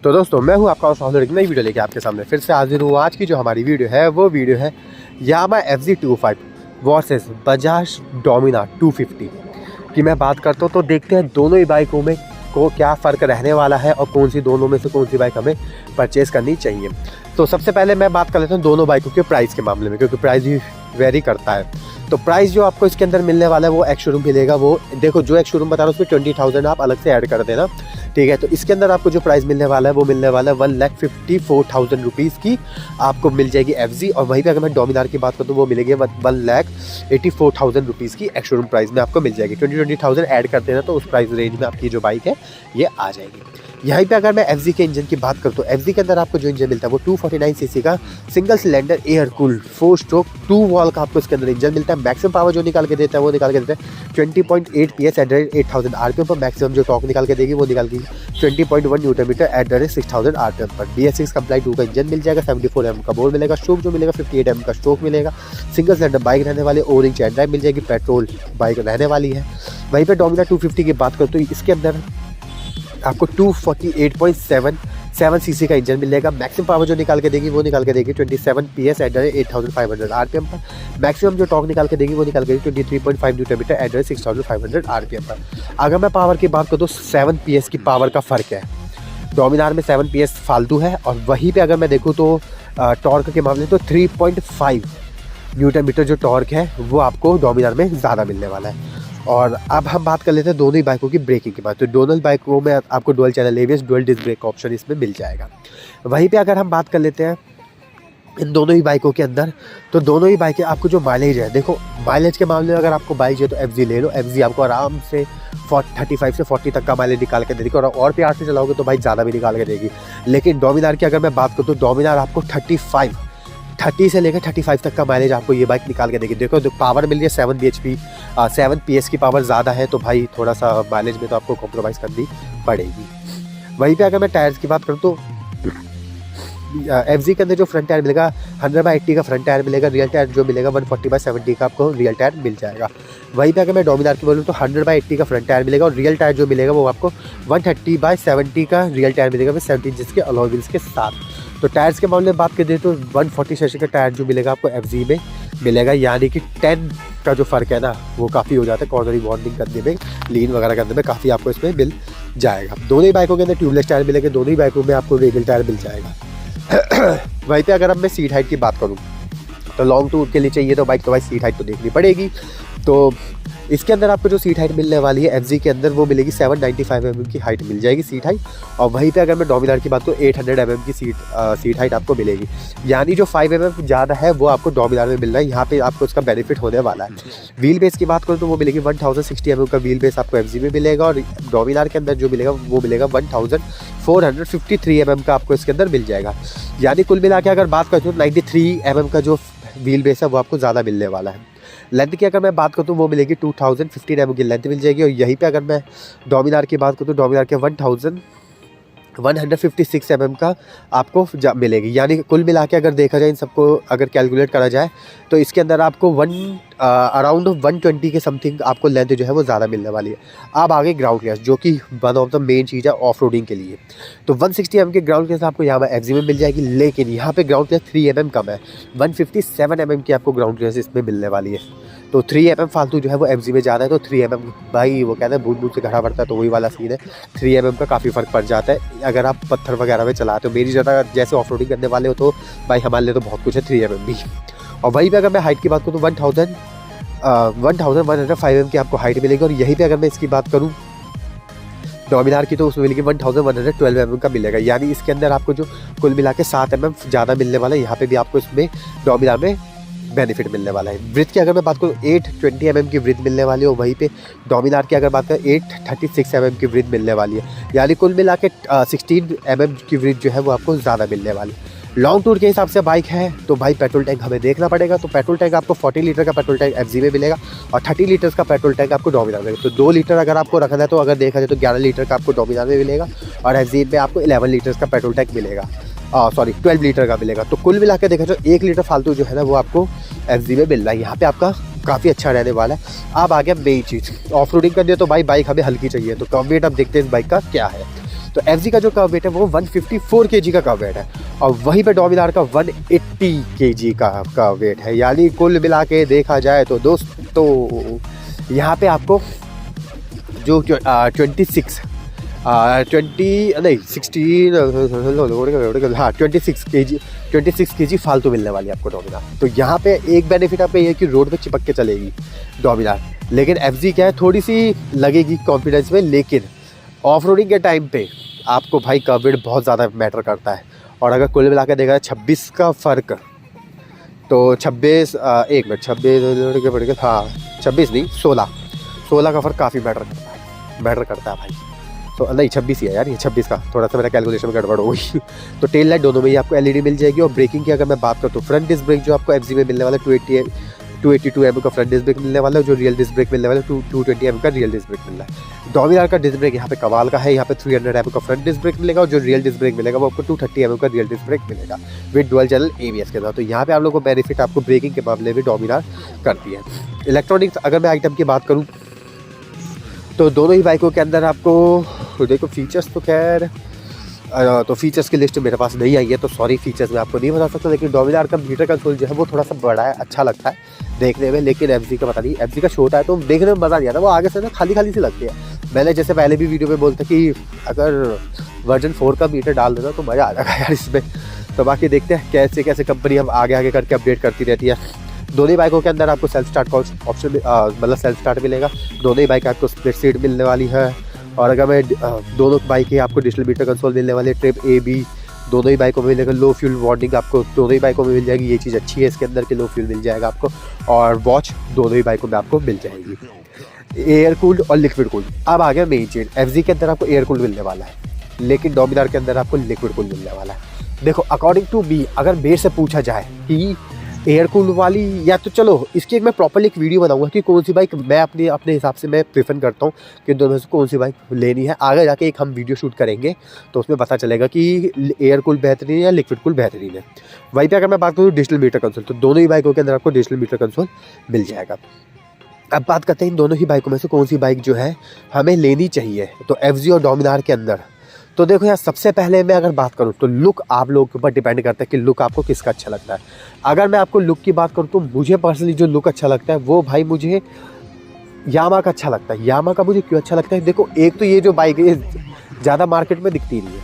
तो दोस्तों मैं हूं आपका होस्ट एक नई वीडियो लेके आपके सामने फिर से हाजिर हूं। आज की जो हमारी वीडियो है वो वीडियो है यामा FZ25 वर्सेस बजाज डोमिनार 250 की मैं बात करता हूं। तो देखते हैं दोनों ही बाइकों में को क्या फ़र्क रहने वाला है और कौन सी दोनों में से कौन सी बाइक हमें परचेज़ करनी चाहिए। तो सबसे पहले मैं बात कर लेता हूँ दोनों बाइकों के प्राइस के मामले में, क्योंकि प्राइस भी वेरी करता है। तो प्राइस जो आपको इसके अंदर मिलने वाला है वो एक्स शोरूम मिलेगा। वो देखो जो एक्स शोरूम बता रहा हूँ उसमें 20,000 आप अलग से ऐड कर देना, ठीक है। तो इसके अंदर आपको जो प्राइस मिलने वाला है वो मिलने वाला है 1,54,000 रुपीज़ की आपको मिल जाएगी FZ। और वहीं पे अगर मैं डोमिनार की बात करूँ तो वो मिलेगी 1,84,000 रुपीज़ की एक्स शोरूम प्राइस में आपको मिल जाएगी। 20,000 ऐड कर देना तो उस प्राइस रेंज में आपकी जो बाइक है ये आ जाएगी। यहीं पे अगर मैं FZ के इंजन की बात करूँ तो FZ के अंदर आपको जो इंजन मिलता है वो 249 सीसी का single cylinder air cool 4 stroke 2 wall का आपको इसके अंदर इंजन मिलता है। मैक्सिमम पावर जो निकाल के देता है वो निकाल के देता है 20.8 PS एट 8,000 RPM पर। मैक्सिमम जो टॉर्क निकाल के देगी वो निकाल के 20.1 न्यूटन मीटर एट 6,000 RPM पर। BS6 कंप्लाइट 2 का इंजन मिल जाएगा। 74 mm का बोर मिलेगा। स्ट्रोक जो मिलेगा 58 mm का स्ट्रोक मिलेगा। सिंगल सिलेंडर बाइक रहने वाले ओरिंग चैन ड्राइव मिल जाएगी। पेट्रोल बाइक रहने वाली है। वहीं पर डोमिनार 250 की बात करूँ तो इसके अंदर आपको 248.7 सीसी का इंजन मिलेगा। मैक्सिमम पावर जो निकाल के देगी वो निकाल के देगी 27 PS एट 8,500 RPM पर। मैक्सिमम जो टॉर्क निकाल के देगी वो निकाल के देगी 23.5 न्यूटन मीटर एट 6,500 RPM पर। अगर मैं पावर की बात करूँ तो 7 PS की पावर का फ़र्क है। डोमिनार में 7 PS फालतू है और वहीं पे अगर मैं देखूँ तो टॉर्क के मामले में तो 3.5 न्यूटन मीटर जो टॉर्क है वो आपको डोमिनार में ज़्यादा मिलने वाला है। और अब हम बात कर लेते हैं दोनों ही बाइकों की ब्रेकिंग की बात। तो दोनों ही बाइकों में आपको dual channel ABS dual disc brake option इसमें मिल जाएगा। वहीं पे अगर हम बात कर लेते हैं इन दोनों ही बाइकों के अंदर तो दोनों ही बाइकें आपको जो माइलेज है, देखो माइलेज के मामले में अगर आपको बाइक चाहिए तो FZ ले लो। FZ आपको आराम से 35 से 40 तक का माइलेज निकाल के देगी और प्यार से चलाओगे तो बाइक ज़्यादा भी निकाल के देगी। लेकिन डोमिनार की अगर मैं बात करूँ तो डोमिनार आपको 30 से लेकर 35 तक का माइलेज आपको ये बाइक निकाल के देगी। देखो पावर मिल रही है 7 PS की पावर ज़्यादा है तो भाई थोड़ा सा माइलेज में तो आपको कॉम्प्रोमाइज़ करनी पड़ेगी। वहीं पे अगर मैं टायर्स की बात करूँ तो FZ के अंदर जो फ्रंट टायर मिलेगा 100/80 का फ्रंट टायर मिलेगा। रियल टायर जो मिलेगा 140/70 का आपको रियल टायर मिल जाएगा। वहीं पे अगर मैं डोमिनार की बोलूँ तो 100/80 का फ्रंट टायर मिलेगा और रियल टायर जो मिलेगा वो आपको 130/70 का रियल टायर मिलेगा विद 17 इंच के अलॉय व्हील्स के साथ। तो टायर्स के मामले में बात करें तो 140 सीसी का टायर जो मिलेगा आपको FZ में मिलेगा, यानी कि 10 का जो फ़र्क है ना वो काफ़ी हो जाता है। कॉर्नरिंग वार्निंग करने में, लीन वगैरह करने में काफ़ी आपको इसमें मिल जाएगा। दोनों ही बाइकों के अंदर ट्यूबलेस टायर मिलेंगे। दोनों ही बाइकों में आपको रेडियल टायर मिल जाएगा। वहीं पे अगर अब मैं सीट हाइट की बात करूँ तो लॉन्ग टूर के लिए चाहिए तो बाइक तो भाई सीट हाइट तो देखनी पड़ेगी। तो इसके अंदर आपको जो सीट हाइट मिलने वाली है FZ के अंदर वो मिलेगी 795 mm की हाइट मिल जाएगी सीट हाइट। और वहीं पे अगर मैं डोमिनार की बात करूँ 800 mm की सीट हाइट आपको मिलेगी, यानी जो 5 mm ज़्यादा है वो आपको डोमिनार में मिल रहा है। यहाँ पे आपको इसका बेनिफिट होने वाला है। व्हील बेस की बात करूँ तो वो मिलेगी 1060 mm का व्हील बेस आपको FZ में मिलेगा और डोमिनार के अंदर जो मिलेगा वो मिलेगा 1453 mm का आपको इसके अंदर मिल जाएगा। यानी कुल मिला के अगर बात करूँ तो 93 mm का जो व्हील बेस है वो आपको ज़्यादा मिलने वाला है। लेंथ की अगर मैं बात करूँ तो वो मिलेगी 2015 mm की लेंथ मिल जाएगी। और यहीं पे अगर मैं डोमिनार की बात करूँ तो डोमिनार के 1156 mm का आपको मिलेगी। यानी कुल मिला के अगर देखा जाए इन सबको अगर कैलकुलेट करा जाए तो इसके अंदर आपको अराउंड 120 के समथिंग आपको लेंथ जो है वो ज़्यादा मिलने वाली है। अब आगे ग्राउंड क्लियरेंस जो कि वन ऑफ द मेन चीज़ है ऑफ रोडिंग के लिए, तो 160 mm की ग्राउंड क्लियरेंस आपको यहाँ पर FZ में मिल जाएगी। लेकिन यहाँ पे ग्राउंड क्लियरेंस 3 mm कम है, 157 mm की आपको ग्राउंड क्लियरेंस इसमें मिलने वाली है। तो 3 mm फालतू जो है वो FZ में ज़्यादा है। तो 3 mm भाई वो कहते हैं बूंद बूंद से घड़ा भरता है, तो वही वाला सीन है। 3 mm का काफ़ी फ़र्क पड़ जाता है अगर आप पत्थर वगैरह में चलाते हो। मेरी जगह जैसे ऑफ रोडिंग करने वाले हो तो भाई हमारे लिए तो बहुत कुछ है 3 mm भी। और वहीं पे अगर मैं हाइट की बात करूँ तो 1105 mm की आपको हाइट मिलेगी। और यहीं पे अगर मैं इसकी बात करूँ डोमिनार की तो उसमें मिलेगी 1112 mm का मिलेगा। यानी इसके अंदर आपको जो कुल मिला के 7 mm ज़्यादा मिलने वाला है। यहाँ पे भी आपको इसमें डोमिनार में बेनिफिट मिलने वाला है। ब्रिथ की अगर मैं बात करूँ 820 mm की ब्रिथ मिलने वाली है। और वहीं पे डोमिनार की अगर बात करें 836 mm की ब्रिथ मिलने वाली है। यानी कुल मिला के 16 mm की ब्रिथ जो है वो आपको ज़्यादा मिलने वाली है। लॉन्ग टूर के हिसाब से बाइक है तो भाई पेट्रोल टैंक हमें देखना पड़ेगा। तो पेट्रोल टैंक आपको 40 लीटर का पेट्रोल टैंक FZ में मिलेगा और 30 लीटर्स का पेट्रोल टैंक आपको डोमिनार में। तो 2 लीटर अगर आपको रखना है तो अगर देखा जाए तो 11 लीटर का आपको डोमिनार में मिलेगा और FZ में आपको 11 लीटर्स का पेट्रोल टैंक मिलेगा। 12 लीटर का मिलेगा। तो कुल मिला के देखा जाए 1 लीटर फालतू जो है ना वो आपको FZ में मिल रहा है। यहाँ पे आपका काफ़ी अच्छा रहने वाला है। अब आ गया मेन चीज़ ऑफ रोडिंग करनी है तो भाई बाइक हमें हल्की चाहिए। तो कम वेट अब देखते हैं इस बाइक का क्या है। तो एफजी का जो कर्व वेट है वो 154 kg का कर्व वेट है, और वहीं पे डोमिनार का 180 kg का कर्व वेट है। यानी कुल मिला के देखा जाए तो दोस्तों यहाँ पे आपको जो 26 kg फालतू मिलने वाली है आपको डोमिनार। तो यहाँ पे एक बेनिफिट आपका ये है कि रोड पे चिपक के चलेगी डोमिनार, लेकिन एफजी क्या है थोड़ी सी लगेगी कॉन्फिडेंस में, लेकिन ऑफ रोडिंग के टाइम पे आपको भाई कर्व वेट बहुत ज़्यादा मैटर करता है। और अगर कुल मिला के देखा जाए 26 का फ़र्क, तो 26 एक मिनट 26 हाँ 26 नहीं 16 का फ़र्क काफ़ी मैटर करता है भाई। तो नहीं 26 ही है यार, ये 26 का, थोड़ा सा मेरा कैलकुलेशन में गड़बड़ हो गई। तो टेल लाइट दोनों में ही आपको एलईडी मिल जाएगी। और ब्रेकिंग की अगर मैं बात करता हूँ, फ्रंट डिस्क ब्रेक जो आपको एफजी में मिलने वाला है 282 mm का फ्रंट डिस्क ब्रेक मिलने वाला है, जो रियल डिस्क ब्रेक मिलने वाला है 220 mm का रियल डिस्क ब्रेक मिल रहा है। डोमिनार का डिस्क ब्रेक यहाँ पे कमाल का है, यहाँ पे 300 mm का फ्रंट डिस्क ब्रेक मिलेगा, और जो रियल डिस्क ब्रेक मिलेगा वो आपको 230 mm का रियल डिस्क ब्रेक मिलेगा विद डुअल चैनल ABS के साथ। तो यहाँ पे आप लोगों को बेनिफिट आपको ब्रेकिंग के मामले में डोमिनार करती है। इलेक्ट्रॉनिक्स अगर मैं आइटम की बात करूँ तो दोनों ही बाइकों के अंदर आपको देखो फीचर्स तो खैर तो फीचर्स की लिस्ट मेरे पास नहीं आई है, तो सॉरी फीचर्स मैं आपको नहीं बता सकता। लेकिन डोमिनार का मीटर कंसोल जो है वो थोड़ा सा बड़ा है, अच्छा लगता है देखने में, लेकिन एफजी का पता नहीं, एफजी का छोटा है तो देखने में मज़ा नहीं आता, वो आगे से ना खाली खाली सी लगती है। मैंने जैसे पहले भी वीडियो में बोलता कि अगर वर्जन 4 का मीटर डाल देना तो मज़ा आ जाएगा यार इसमें। तो बाकी देखते हैं कैसे कैसे कंपनी हम आगे करके अपडेट करती रहती है। दोनों ही बाइकों के अंदर आपको सेल्फ स्टार्ट ऑप्शन मतलब सेल्फ स्टार्ट मिलेगा, दोनों ही बाइक आपको स्प्लिट सीट मिलने वाली है। और अगर मैं दोनों बाइक ही आपको डिजिटल मीटर कंसोल मिलने वाले, ट्रिप AB दोनों ही बाइकों में मिलेगा, लो फ्यूल वार्निंग आपको दोनों ही बाइकों में मिल जाएगी, ये चीज़ अच्छी है इसके अंदर कि लो फ्यूल मिल जाएगा आपको, और वॉच दोनों ही बाइकों में आपको मिल जाएगी, एयर कूल्ड और लिक्विड कूल्ड। अब आ गया मेन चीज, एफजी के अंदर आपको एयर कूल्ड मिलने वाला है, लेकिन डोमिनार के अंदर आपको लिक्विड कूल्ड मिलने वाला है। देखो अकॉर्डिंग टू मी अगर मेरे से पूछा जाए कि एयर कूल्ड वाली, या तो चलो इसकी एक मैं प्रॉपर्ली एक वीडियो बनाऊंगा कि कौन सी बाइक मैं अपने हिसाब से मैं प्रेफर करता हूँ कि दोनों से कौन सी बाइक लेनी है। आगे जाके एक हम वीडियो शूट करेंगे तो उसमें पता चलेगा कि एयर कूल्ड बेहतरीन है या लिक्विड कूल्ड बेहतरीन है। वहीं पे अगर मैं बात करूँ डिजिटल मीटर कंसोल, तो दोनों ही बाइकों के अंदर आपको डिजिटल मीटर कंसोल मिल जाएगा। अब बात करते हैं इन दोनों ही बाइकों में से कौन सी बाइक जो है हमें लेनी चाहिए, तो एफजी और डोमिनार के अंदर। तो देखो यार सबसे पहले मैं अगर बात करूं तो लुक आप लोगों के ऊपर डिपेंड करता है कि लुक आपको किसका अच्छा लगता है। अगर मैं आपको लुक की बात करूं तो मुझे पर्सनली जो लुक अच्छा लगता है वो भाई मुझे यामा का अच्छा लगता है। यामा का मुझे क्यों अच्छा लगता है, देखो एक तो ये जो बाइक है ज़्यादा मार्केट में दिखती नहीं है,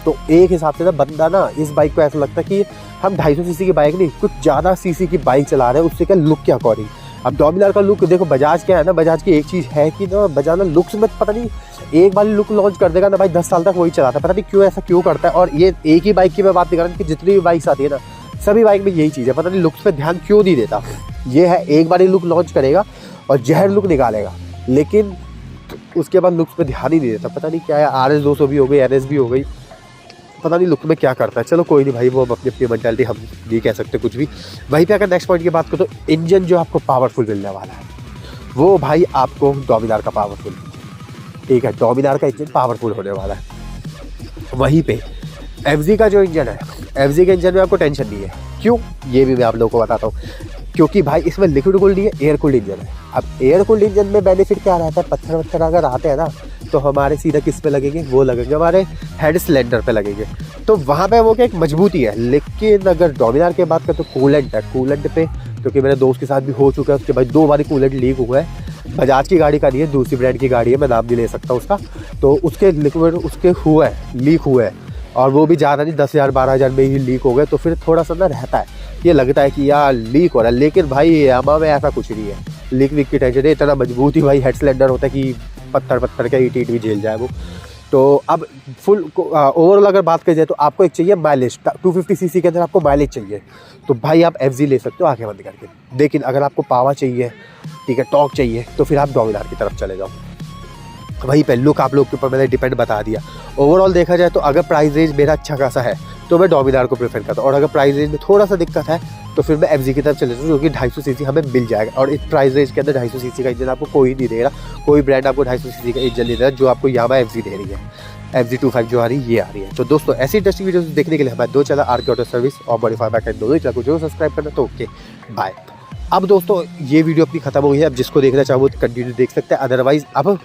तो एक हिसाब से ना बंदा ना इस बाइक को ऐसा लगता है कि हम 250 सीसी की बाइक नहीं कुछ ज़्यादा सीसी की बाइक चला रहे हैं, उससे क्या लुक के अकॉर्डिंग। अब डोमिनार का लुक देखो, बजाज क्या है ना, बजाज की एक चीज़ है कि ना बजाज ना लुक्स में पता नहीं एक बार लुक लॉन्च कर देगा ना भाई 10 साल तक वही चलाता है, पता नहीं क्यों ऐसा क्यों करता है। और ये एक ही बाइक की मैं बात नहीं कर रहा कि जितनी भी बाइक्स आती है ना सभी बाइक में यही चीज़ है, पता नहीं लुक्स पे ध्यान क्यों नहीं देता। ये है एक बार ही लुक लॉन्च करेगा और जहर लुक निकालेगा, लेकिन उसके बाद लुक्स पे ध्यान ही नहीं देता, पता नहीं क्या है। RS 200 भी हो गई, NS भी हो गई, पता नहीं लुक में क्या करता है। चलो कोई नहीं भाई, वो अपनी अपनी मेंटालिटी, हम नहीं कह सकते कुछ भी। वहीं पे अगर नेक्स्ट पॉइंट की बात करो तो इंजन जो आपको पावरफुल मिलने वाला है वो भाई आपको डोमिनार का पावरफुल, ठीक है, डोमिनार का इंजन पावरफुल होने वाला है। वहीं पे एफजी का जो इंजन है, एफजी के इंजन में आपको टेंशन नहीं है। क्यों, ये भी मैं आप लोगों को बताता हूँ। क्योंकि भाई इसमें लिक्विड कूल्ड नहीं है, एयर कूल्ड इंजन है। अब एयर कूल्ड इंजन में बेनिफिट क्या रहता है, पत्थर वत्थर अगर आते हैं ना तो हमारे सीधा किस पे लगेंगे, वो लगेंगे हमारे हेड सिलेंडर पे लगेंगे, तो वहाँ पे वो क्या एक मजबूती है। लेकिन अगर डोमिनार की बात करें तो कूलेंट है, कूलेंट पे क्योंकि मेरे दोस्त के साथ भी हो चुका है, उसके भाई 2 बार कूलेंट लीक हुआ है। बजाज की गाड़ी का नहीं है, दूसरी ब्रांड की गाड़ी है, मैं नाम नहीं ले सकता उसका, तो उसके लिक्विड उसके हुआ है, लीक हुआ है, और वो भी ज़्यादा नहीं 10,000 12,000 में ही लीक हो गए। तो फिर थोड़ा सा ना रहता है, ये लगता है कि यार लीक हो रहा है, लेकिन भाई यामा में ऐसा कुछ नहीं है, लीक वीक की टेंशन है। इतना मजबूत ही भाई हेड सिलेंडर होता है कि पत्थर का ईट भी झेल जाए वो। तो अब फुल ओवरऑल अगर बात की जाए तो आपको एक चाहिए माइलेज, 250 सीसी के अंदर आपको माइलेज चाहिए, तो भाई आप एफजी ले सकते हो आंखें बंद करके। लेकिन अगर आपको पावर चाहिए, ठीक है, टॉर्क चाहिए, तो फिर आप डोमिनार की तरफ चले जाओ। वहीं पे लुक आप लोग के ऊपर मैंने डिपेंड बता दिया। ओवरऑल देखा जाए तो अगर प्राइस रेंज मेरा अच्छा खासा है तो मैं डोमिनार को प्रेफर करता हूँ, और अगर प्राइस रेंज में थोड़ा सा दिक्कत है तो फिर मैं एफजी की तरफ चले जाऊँ, जो कि 250 सीसी हमें मिल जाएगा। और इस प्राइस रेंज के अंदर 250 सीसी का इंजन आपको कोई नहीं दे रहा, कोई ब्रांड आपको 250 सीसी का इंजन नहीं दे रहा, जो आपको यामा एफजी दे रही है, FZ25 जो आ रही है ये आ रही है। तो दोस्तों ऐसी इंटरेस्टिंग वीडियोस देखने के लिए हमारे 2 चैनल आरके ऑटो सर्विस और मॉडिफाई बैक एंड दोनों ही चैनल को जरूर सब्सक्राइब करना। तो ओके बाय। अब दोस्तों ये वीडियो अपनी खत्म हो गई है, अब जिसको देखना चाहो वो कंटिन्यू देख सकते हैं, अदरवाइज अब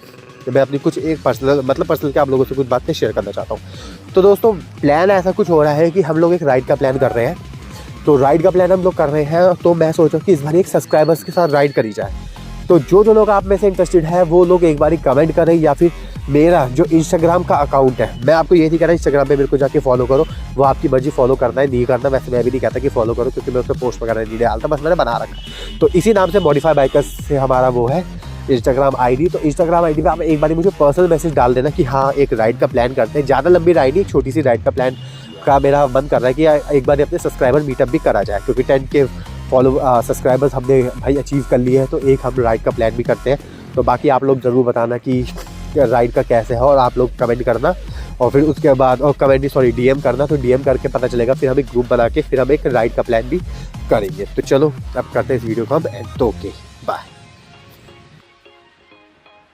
मैं अपनी कुछ एक पर्सनल के आप लोगों से कुछ बातें शेयर करना चाहता हूँ। तो दोस्तों प्लान ऐसा कुछ हो रहा है कि हम लोग एक राइड का प्लान कर रहे हैं। तो राइड का प्लान हम लोग कर रहे हैं, तो मैं सोचा कि इस बार एक सब्सक्राइबर्स के साथ राइड करी जाए। तो जो लोग आप में से इंटरेस्टेड है वो लोग एक बार कमेंट करें, या फिर मेरा जो इंस्टाग्राम का अकाउंट है, मैं आपको ये नहीं कह रहा इंस्टाग्राम पे मेरे को जाके फॉलो करो, वो आपकी मर्जी, फॉलो करना है नहीं करना। वैसे मैं भी नहीं कहता कि फॉलो करो, क्योंकि मैं उस पर पोस्ट वगैरह नहीं डालता, बस मैंने बना रखा। तो इसी नाम से मॉडिफाई बाइकर्स से हमारा वो है इंस्टाग्राम आईडी। तो इंस्टाग्राम आईडी पे आप एक बार मुझे पर्सनल मैसेज डाल देना कि हाँ एक राइड का प्लान करते हैं। ज़्यादा लंबी राइड नहीं, छोटी सी राइड का प्लान का मेरा मन कर रहा है कि एक बार अपने सब्सक्राइबर मीटअप भी करा जाए, क्योंकि 10K सब्सक्राइबर्स हमने भाई अचीव कर लिए हैं। तो एक हम राइड का प्लान भी करते हैं। तो बाकी आप लोग ज़रूर बताना कि राइड का कैसे है, और आप लोग कमेंट करना, और फिर उसके बाद डीएम करना। तो डीएम करके पता चलेगा, फिर हम एक ग्रुप बना के फिर हम एक राइड का प्लान भी करेंगे। तो चलो अब करते हैं इस वीडियो को हम एंड। Okay bye.